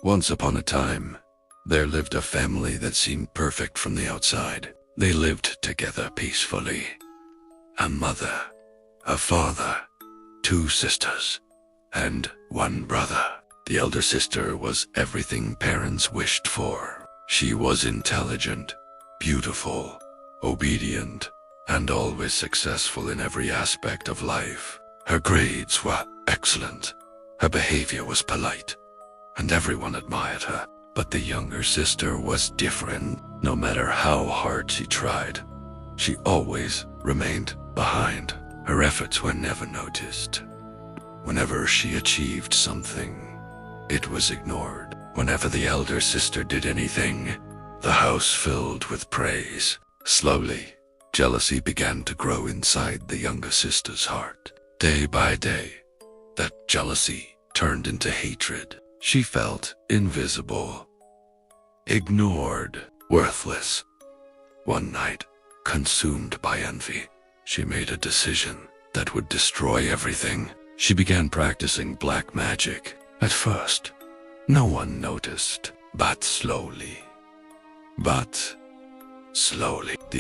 Once upon a time, there lived a family that seemed perfect from the outside. They lived together peacefully. A mother, a father, 2 sisters, and 1 brother. The elder sister was everything parents wished for. She was intelligent, beautiful, obedient, and always successful in every aspect of life. Her grades were excellent. Her behavior was polite, and everyone admired her. But the younger sister was different. No matter how hard she tried, she always remained behind. Her efforts were never noticed. Whenever she achieved something, it was ignored. Whenever the elder sister did anything, the house filled with praise. Slowly, jealousy began to grow inside the younger sister's heart. Day by day, that jealousy turned into hatred. She felt invisible, ignored, worthless. One night, consumed by envy, she made a decision that would destroy everything. She began practicing black magic. At first, no one noticed, but slowly, the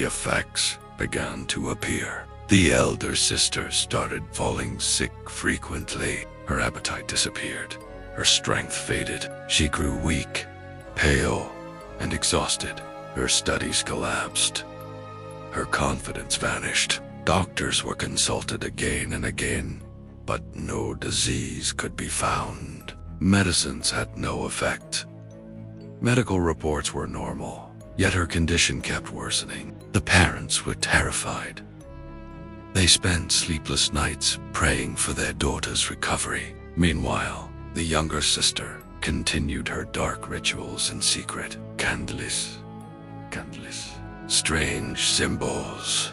effects began to appear. The elder sister started falling sick frequently. Her appetite disappeared. Her strength faded. She grew weak, pale, and exhausted. Her studies collapsed. Her confidence vanished. Doctors were consulted again and again, but no disease could be found. Medicines had no effect. Medical reports were normal, yet her condition kept worsening. The parents were terrified. They spent sleepless nights praying for their daughter's recovery. Meanwhile, the younger sister continued her dark rituals in secret. Candles, strange symbols,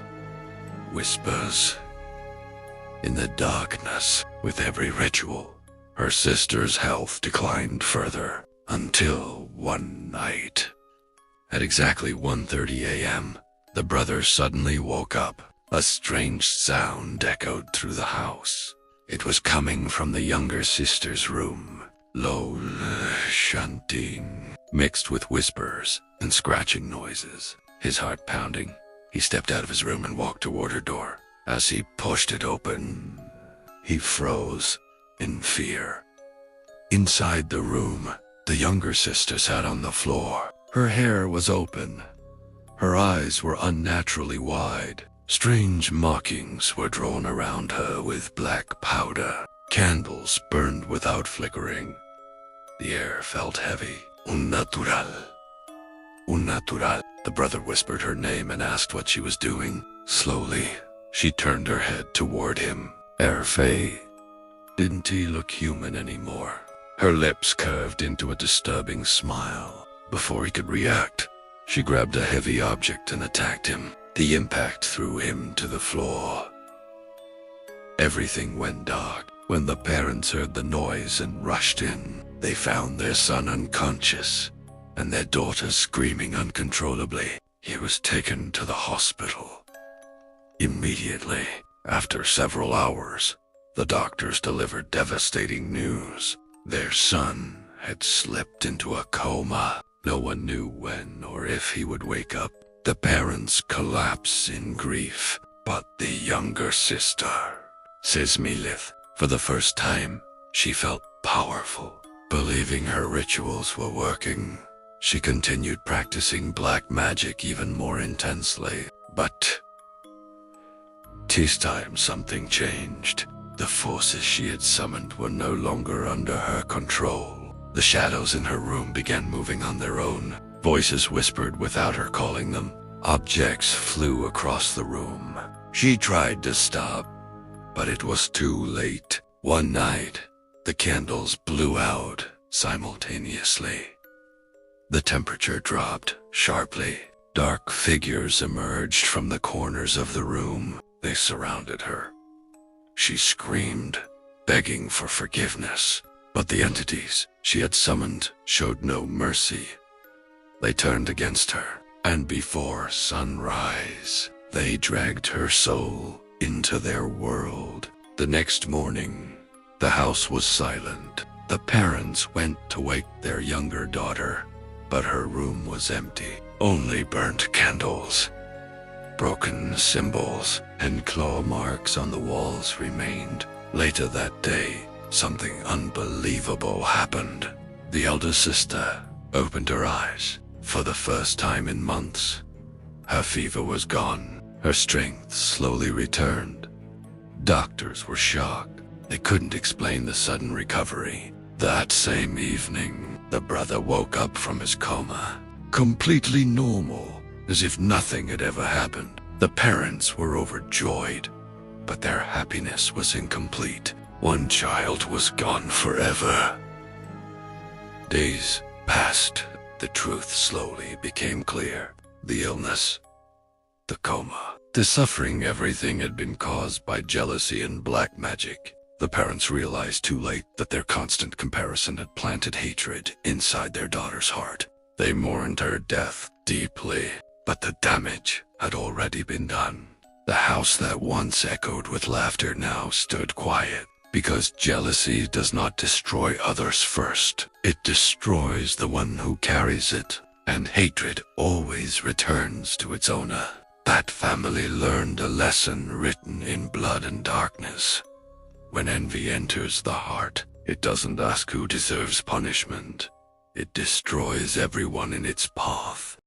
whispers. In the darkness, with every ritual, her sister's health declined further, until one night. At exactly 1:30 a.m., the brother suddenly woke up. A strange sound echoed through the house. It was coming from the younger sister's room. Low chanting, mixed with whispers and scratching noises. His heart pounding, he stepped out of his room and walked toward her door. As he pushed it open, he froze in fear. Inside the room, the younger sister sat on the floor. Her hair was open. Her eyes were unnaturally wide. Strange markings were drawn around her with black powder. Candles burned without flickering. The air felt heavy. Unnatural. The brother whispered her name and asked what she was doing. Slowly, she turned her head toward him. Erfei. Didn't he look human anymore? Her lips curved into a disturbing smile. Before he could react, she grabbed a heavy object and attacked him. The impact threw him to the floor. Everything went dark. When the parents heard the noise and rushed in, they found their son unconscious and their daughter screaming uncontrollably. He was taken to the hospital. Immediately, after several hours, the doctors delivered devastating news. Their son had slipped into a coma. No one knew when or if he would wake up. The parents collapsed in grief, but the younger sister, says Milith, for the first time, she felt powerful. Believing her rituals were working, she continued practicing black magic even more intensely. But this time something changed. The forces she had summoned were no longer under her control. The shadows in her room began moving on their own. Voices whispered without her calling them. Objects flew across the room. She tried to stop, but it was too late. One night, the candles blew out simultaneously. The temperature dropped sharply. Dark figures emerged from the corners of the room. They surrounded her. She screamed, begging for forgiveness, but the entities she had summoned showed no mercy. They turned against her, and before sunrise, they dragged her soul into their world. The next morning, the house was silent. The parents went to wake their younger daughter, but her room was empty. Only burnt candles, broken symbols, and claw marks on the walls remained. Later that day, something unbelievable happened. The elder sister opened her eyes for the first time in months. Her fever was gone. Her strength slowly returned. Doctors were shocked. They couldn't explain the sudden recovery. That same evening, the brother woke up from his coma, completely normal, as if nothing had ever happened. The parents were overjoyed, but their happiness was incomplete. One child was gone forever. Days passed. The truth slowly became clear. The illness, the coma, the suffering, everything had been caused by jealousy and black magic. The parents realized too late that their constant comparison had planted hatred inside their daughter's heart. They mourned her death deeply, but the damage had already been done. The house that once echoed with laughter now stood quiet, because jealousy does not destroy others first. It destroys the one who carries it, and hatred always returns to its owner. That family learned a lesson written in blood and darkness. When envy enters the heart, it doesn't ask who deserves punishment. It destroys everyone in its path.